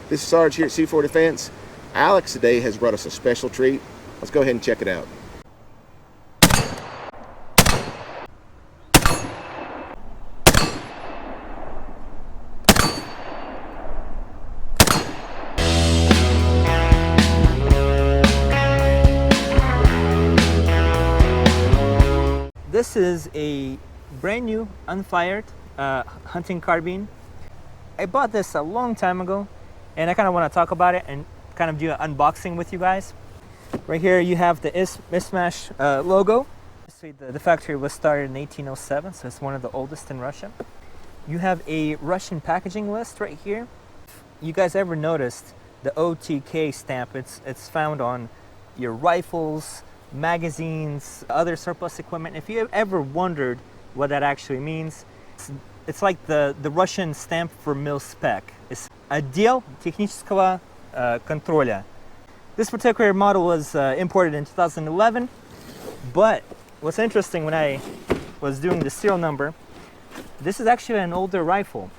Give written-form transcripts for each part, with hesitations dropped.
This is Sarge here at C4 Defense. Alex today has brought us a special treat. Let's go ahead and check it out. This is a brand new unfired hunting carbine. I bought this a long time ago and I kind of want to talk about it and kind of do an unboxing with you guys. Right here you have the Izhmash logo. The factory was started in 1807, so it's one of the oldest in Russia. You have a Russian packaging list right here. You guys ever noticed the OTK stamp? It's found on your rifles, magazines, other surplus equipment. If you ever wondered what that actually means, it's like the Russian stamp for mil-spec. It's Отдел технического контроля. This particular model was imported in 2011, but what's interesting, when I was doing the serial number, this is actually an older rifle.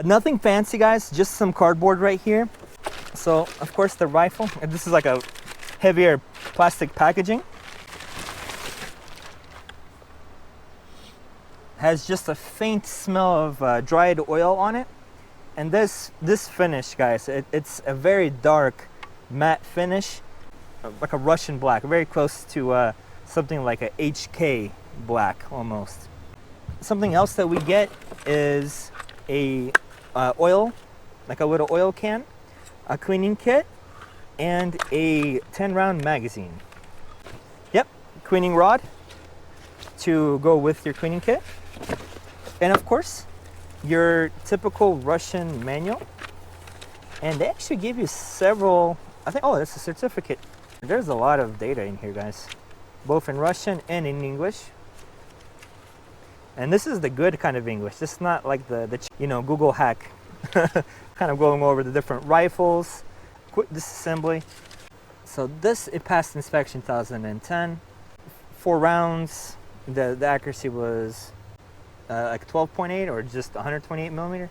Nothing fancy, guys, just some cardboard right here. So of course the rifle, and this is like a heavier plastic packaging, has just a faint smell of dried oil on it. And this finish, guys, it's a very dark matte finish, like a Russian black, very close to something like a HK black almost. Something else that we get is a oil, like a little oil can, a cleaning kit, and a 10-round magazine. Yep, cleaning rod to go with your cleaning kit. And of course, your typical Russian manual. And they actually give you several, I think, oh, that's a certificate. There's a lot of data in here, guys, both in Russian and in English. And this is the good kind of English. This is not like the Google hack, kind of going over the different rifles, quick disassembly. So this, it passed inspection 2010. 4 rounds, the accuracy was like 12.8 or just 128 millimeter.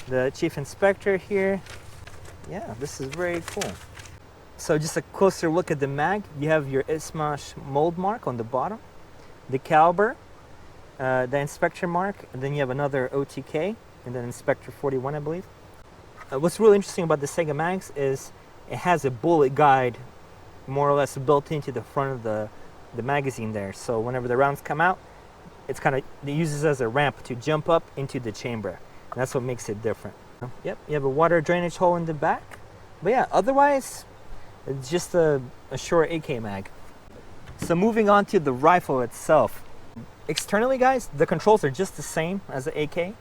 The chief inspector here, yeah, this is very cool. So just a closer look at the mag. You have your Izhmash mold mark on the bottom, the caliber, the inspector mark, and then you have another OTK, and then inspector 41, I believe. What's really interesting about the Saiga mags is it has a bullet guide more or less built into the front of the magazine there. So whenever the rounds come out, it uses as a ramp to jump up into the chamber. And that's what makes it different. Yep, you have a water drainage hole in the back. But yeah, otherwise, it's just a short AK mag. So moving on to the rifle itself. Externally, guys, the controls are just the same as the AK.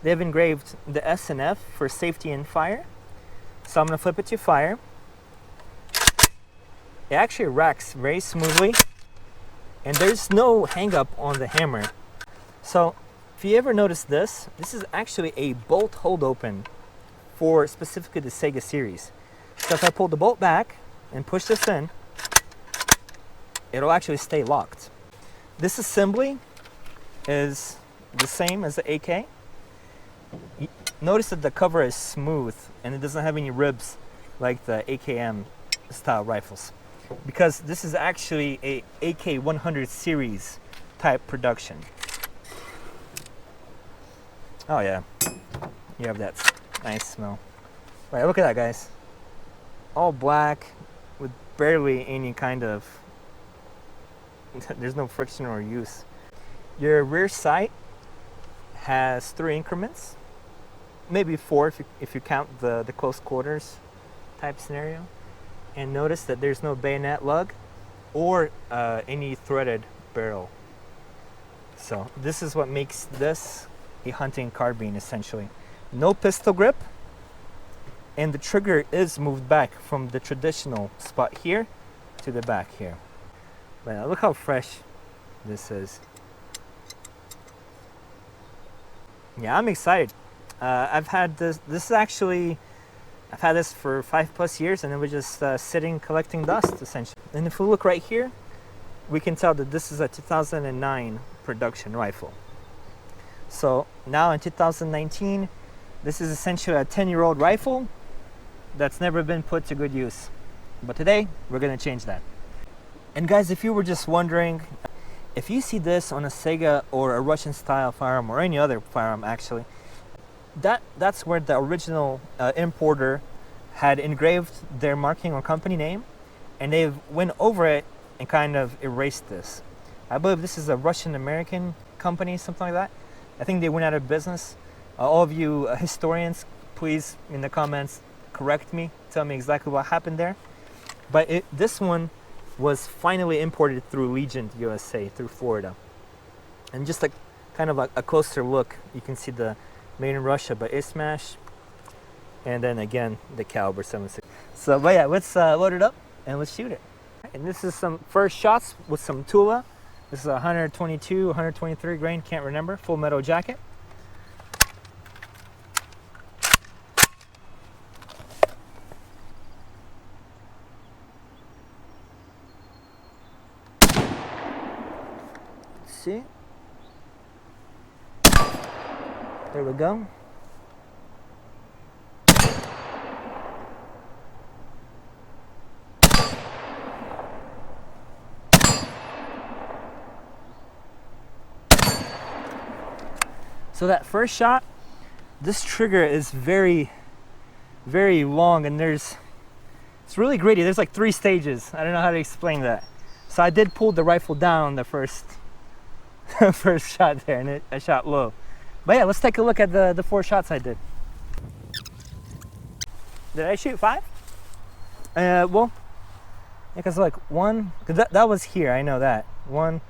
They've engraved the S and F for safety and fire. So I'm gonna flip it to fire. It actually racks very smoothly, and there's no hang up on the hammer. So if you ever notice this is actually a bolt hold open for specifically the Saiga series. So if I pull the bolt back and push this in, it'll actually stay locked. This assembly is the same as the AK. Notice that the cover is smooth and it doesn't have any ribs like the AKM style rifles, because this is actually a AK-100 series type production. Oh yeah, you have that nice smell. Right, look at that, guys. All black with barely any kind of, there's no friction or use. Your rear sight has 3 increments, maybe 4 if you count the close quarters type scenario. And notice that there's no bayonet lug or any threaded barrel. So this is what makes this a hunting carbine, essentially. No pistol grip, and the trigger is moved back from the traditional spot here to the back here. But look how fresh this is. Yeah, I'm excited. I've had this. I've had this for 5+ years, and it was just sitting collecting dust, essentially. And if we look right here, we can tell that this is a 2009 production rifle. So now in 2019, this is essentially a 10-year-old rifle that's never been put to good use. But today, we're gonna change that. And guys, if you were just wondering, if you see this on a Saiga or a Russian style firearm or any other firearm actually, that's where the original importer had engraved their marking or company name, and they've went over it and kind of erased this. I believe this is a Russian American company, something like that. I think they went out of business. All of you historians, please in the comments correct me, tell me exactly what happened there. But this one was finally imported through Legion USA, through Florida. And just like kind of a closer look, you can see the made in Russia by Izhmash, and then again the caliber 7.6. So, but yeah, let's load it up and let's shoot it. And this is some first shots with some Tula. This is a 122, 123 grain, can't remember, full metal jacket. Let's see. There we go. So that first shot, this trigger is very, very long, and it's really gritty. There's like 3 stages. I don't know how to explain that. So I did pull the rifle down the first first shot there, and I shot low. But yeah, let's take a look at the 4 shots I did. Did I shoot 5? Well, because like 1, because that was here, I know that. 1,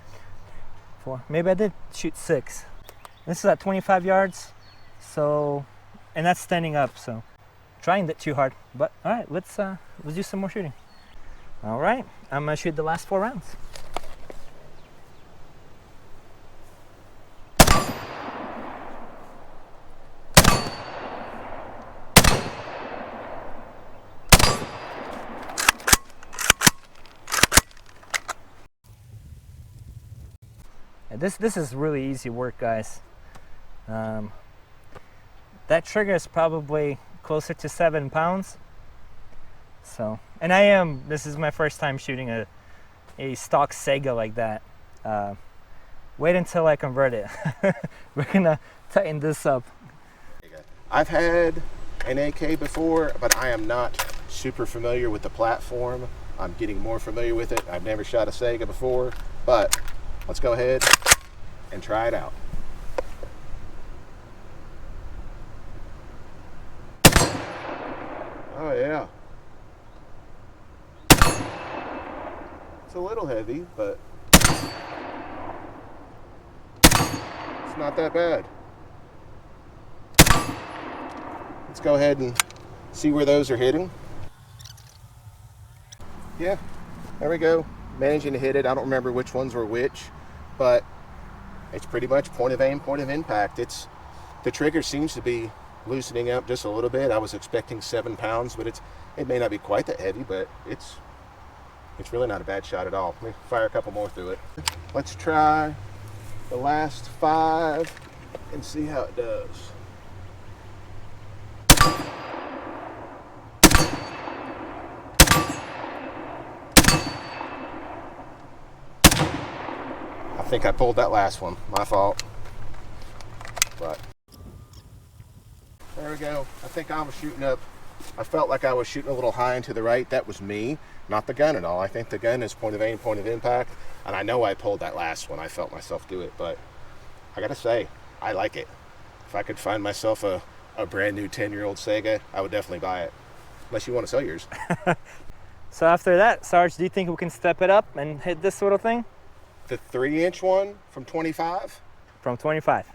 4, maybe I did shoot 6. This is at 25 yards, so, and that's standing up, so trying it too hard. But all right, let's do some more shooting. All right, I'm gonna shoot the last 4 rounds. This is really easy work, guys. That trigger is probably closer to 7 pounds. So, and this is my first time shooting a stock Saiga like that. Wait until I convert it. We're gonna tighten this up. I've had an AK before, but I am not super familiar with the platform. I'm getting more familiar with it. I've never shot a Saiga before, but let's go ahead and try it out. Oh yeah. It's a little heavy, but it's not that bad. Let's go ahead and see where those are hitting. Yeah, there we go. Managing to hit it. I don't remember which ones were which, but it's pretty much point of aim, point of impact. The trigger seems to be loosening up just a little bit. I was expecting 7 pounds, but it may not be quite that heavy, but it's really not a bad shot at all. Let me fire a couple more through it. Let's try the last 5 and see how it does. I think I pulled that last one. My fault. But there we go. I think I was shooting up. I felt like I was shooting a little high and to the right. That was me, not the gun at all. I think the gun is point of aim, point of impact. And I know I pulled that last one. I felt myself do it. But I gotta say, I like it. If I could find myself a brand new 10-year-old Saiga, I would definitely buy it. Unless you want to sell yours. So after that, Sarge, do you think we can step it up and hit this little thing? The 3-inch one from 25? From 25.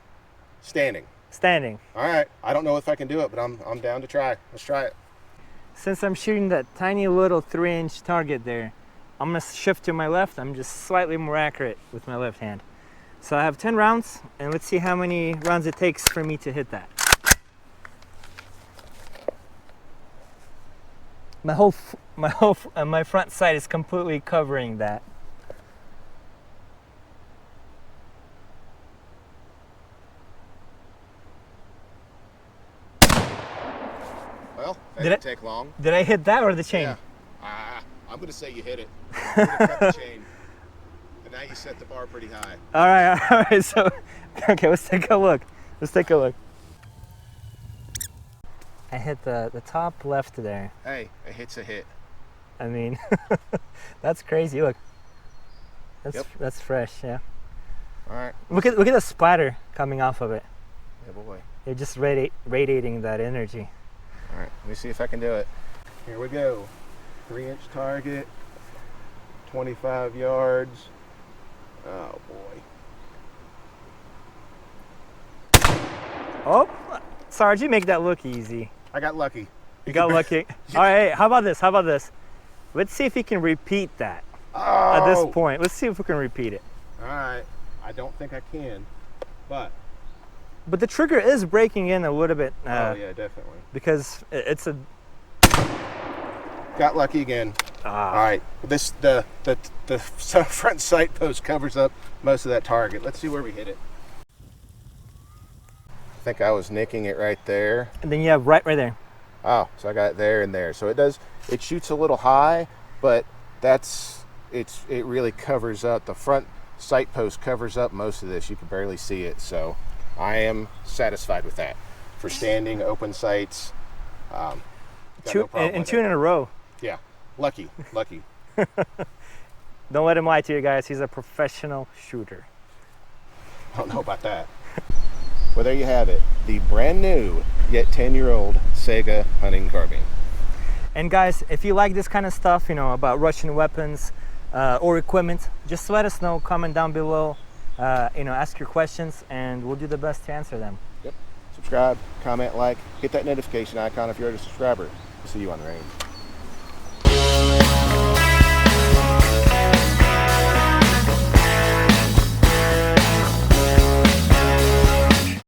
Standing. Standing. All right. I don't know if I can do it, but I'm down to try. Let's try it. Since I'm shooting that tiny little 3-inch target there, I'm gonna shift to my left. I'm just slightly more accurate with my left hand. So I have 10 rounds, and let's see how many rounds it takes for me to hit that. My front sight is completely covering that. Well, that Did didn't it- take long. Did I hit that or the chain? Yeah. I'm going to say you hit it. I'm going to cut the chain. And now you set the bar pretty high. All right. So, okay, let's take a look. I hit the top left there. Hey, a hit's a hit. I mean, that's crazy. Look, that's fresh. Yeah. All right. Look at the splatter coming off of it. Yeah, boy. You're just radiating that energy. All right, let me see if I can do it. Here we go. 3-inch target, 25 yards. Oh boy. Oh, Sarge, you make that look easy. I got lucky. You got lucky. All right, how about this? Let's see if you can repeat that at this point. Let's see if we can repeat it. All right. I don't think I can, but. But the trigger is breaking in a little bit. Oh yeah, definitely. Because it's a. Got lucky again. All right. The front sight post covers up most of that target. Let's see where we hit it. I think I was nicking it right there. And then you have right there. Oh, so I got it there and there. So it shoots a little high, but it really covers up. The front sight post covers up most of this. You can barely see it. So I am satisfied with that. For standing, open sights, got no problem with two it. in a row. Yeah, lucky. Don't let him lie to you guys. He's a professional shooter. I don't know about that. Well, there you have it. The brand new, yet 10-year-old Saiga hunting carbine. And guys, if you like this kind of stuff, about Russian weapons or equipment, just let us know. Comment down below. Ask your questions, and we'll do the best to answer them. Yep. Subscribe, comment, like, hit that notification icon if you're already a subscriber. We'll see you on the range.